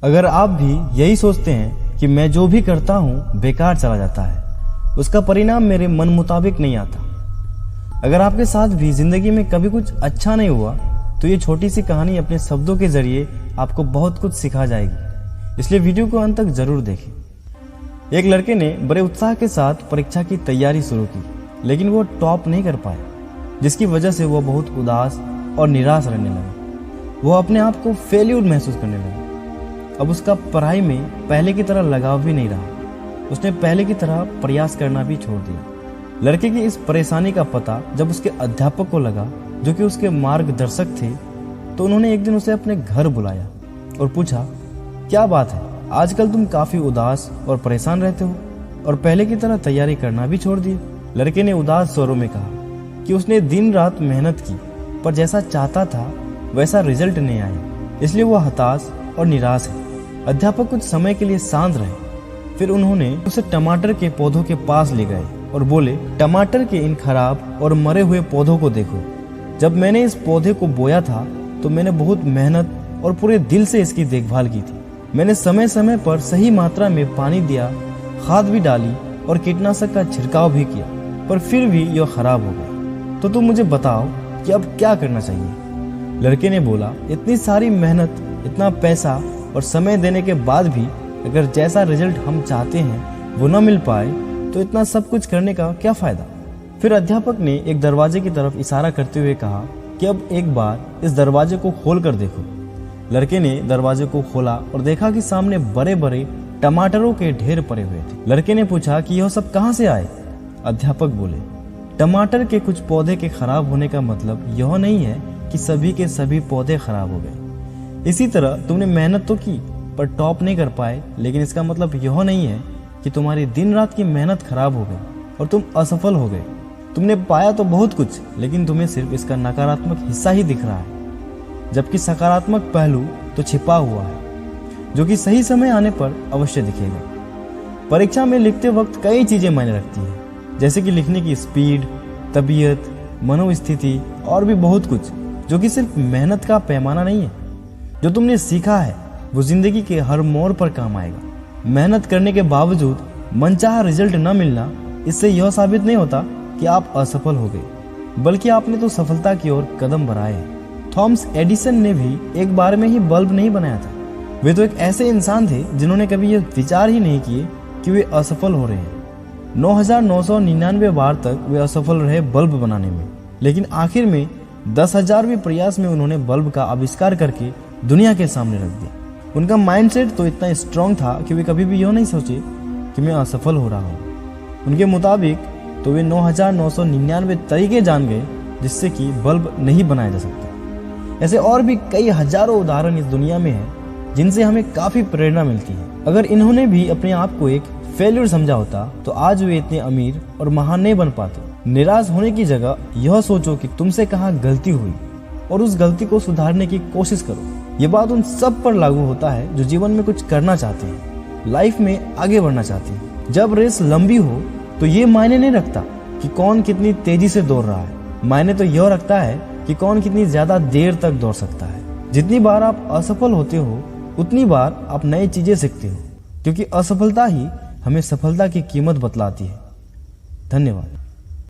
अगर आप भी यही सोचते हैं कि मैं जो भी करता हूँ बेकार चला जाता है, उसका परिणाम मेरे मन मुताबिक नहीं आता, अगर आपके साथ भी जिंदगी में कभी कुछ अच्छा नहीं हुआ, तो ये छोटी सी कहानी अपने शब्दों के जरिए आपको बहुत कुछ सिखा जाएगी। इसलिए वीडियो को अंत तक जरूर देखें। एक लड़के ने बड़े उत्साह के साथ परीक्षा की तैयारी शुरू की, लेकिन वो टॉप नहीं कर पाया, जिसकी वजह से वो बहुत उदास और निराश रहने लगा। वो अपने आप को फेल्यूर महसूस करने लगा। अब उसका पढ़ाई में पहले की तरह लगाव भी नहीं रहा। उसने पहले की तरह प्रयास करना भी छोड़ दिया। लड़के की इस परेशानी का पता जब उसके अध्यापक को लगा, जो कि उसके मार्गदर्शक थे, तो उन्होंने एक दिन उसे अपने घर बुलाया और पूछा, क्या बात है, आजकल तुम काफी उदास और परेशान रहते हो और पहले की तरह तैयारी करना भी छोड़ दिए। लड़के ने उदास स्वरों में कहा कि उसने दिन रात मेहनत की, पर जैसा चाहता था वैसा रिजल्ट नहीं आया, इसलिए वो हताश और निराश है। अध्यापक कुछ समय के लिए शांत रहे, फिर उन्होंने उसे टमाटर के पौधों के पास ले गए और बोले, टमाटर के इन खराब और मरे हुए पौधों को देखो। जब मैंने इस पौधे को बोया था तो मैंने बहुत मेहनत और पूरे दिल से इसकी देखभाल की थी। मैंने समय समय पर सही मात्रा में पानी दिया, खाद भी डाली और कीटनाशक का छिड़काव भी किया, पर फिर भी यह खराब हो गया। तो तुम मुझे बताओ कि अब क्या करना चाहिए। लड़के ने बोला, इतनी सारी मेहनत, इतना पैसा और समय देने के बाद भी अगर जैसा रिजल्ट हम चाहते हैं वो न मिल पाए, तो इतना सब कुछ करने का क्या फायदा। फिर अध्यापक ने एक दरवाजे की तरफ इशारा करते हुए कहा कि अब एक बार इस दरवाजे को खोल कर देखो। लड़के ने दरवाजे को खोला और देखा कि सामने बड़े बड़े टमाटरों के ढेर पड़े हुए थे। लड़के ने पूछा कि यह सब कहां से आए। अध्यापक बोले, टमाटर के कुछ पौधे के खराब होने का मतलब यह नहीं है कि सभी के सभी पौधे खराब हो गए। इसी तरह तुमने मेहनत तो की पर टॉप नहीं कर पाए, लेकिन इसका मतलब यह नहीं है कि तुम्हारी दिन रात की मेहनत खराब हो गई और तुम असफल हो गए। तुमने पाया तो बहुत कुछ, लेकिन तुम्हें सिर्फ इसका नकारात्मक हिस्सा ही दिख रहा है, जबकि सकारात्मक पहलू तो छिपा हुआ है, जो कि सही समय आने पर अवश्य दिखेगा। परीक्षा में लिखते वक्त कई चीजें मायने रखती है, जैसे कि लिखने की स्पीड, तबीयत, मनोस्थिति और भी बहुत कुछ, जो कि सिर्फ मेहनत का पैमाना नहीं है। जो तुमने सीखा है वो जिंदगी के हर मोड़ पर काम आएगा। मेहनत करने के बावजूद मनचाहा रिजल्ट न मिलना, इससे यह साबित नहीं होता कि आप असफल हो गए, बल्कि आपने तो सफलता की ओर कदम बढ़ाए हैं। थॉमस एडिसन ने भी एक बार में ही बल्ब नहीं बनाया था। वे तो एक ऐसे इंसान थे जिन्होंने कभी यह विचार ही नहीं किए कि वे असफल हो रहे हैं। 9,999 बार तक वे असफल रहे बल्ब बनाने में, लेकिन आखिर में 10,000वें प्रयास में उन्होंने बल्ब का आविष्कार करके दुनिया के सामने रख दिया। उनका माइंडसेट तो इतना स्ट्रांग था कि वे कभी भी यह नहीं सोचे कि मैं असफल हो रहा हूँ। उनके मुताबिक तो वे 9,999 तरीके जान गए जिससे कि बल्ब नहीं बनाया जा सकता। ऐसे और भी कई हजारों उदाहरण इस दुनिया में हैं जिनसे हमें काफी प्रेरणा मिलती है। अगर इन्होंने भी अपने आप को एक फेल्यूर समझा होता तो आज वे इतने अमीर और महान नहीं बन पाते। निराश होने की जगह यह सोचो कि तुमसे कहाँ गलती हुई और उस गलती को सुधारने की कोशिश करो। ये बात उन सब पर लागू होता है जो जीवन में कुछ करना चाहते हैं, लाइफ में आगे बढ़ना चाहते हैं। जब रेस लंबी हो तो ये मायने नहीं रखता कि कौन कितनी तेजी से दौड़ रहा है, मायने तो यह रखता है कि कौन कितनी ज्यादा देर तक दौड़ सकता है। जितनी बार आप असफल होते हो उतनी बार आप नई चीजें सीखते हो, क्योंकि असफलता ही हमें सफलता की कीमत बतलाती है। धन्यवाद।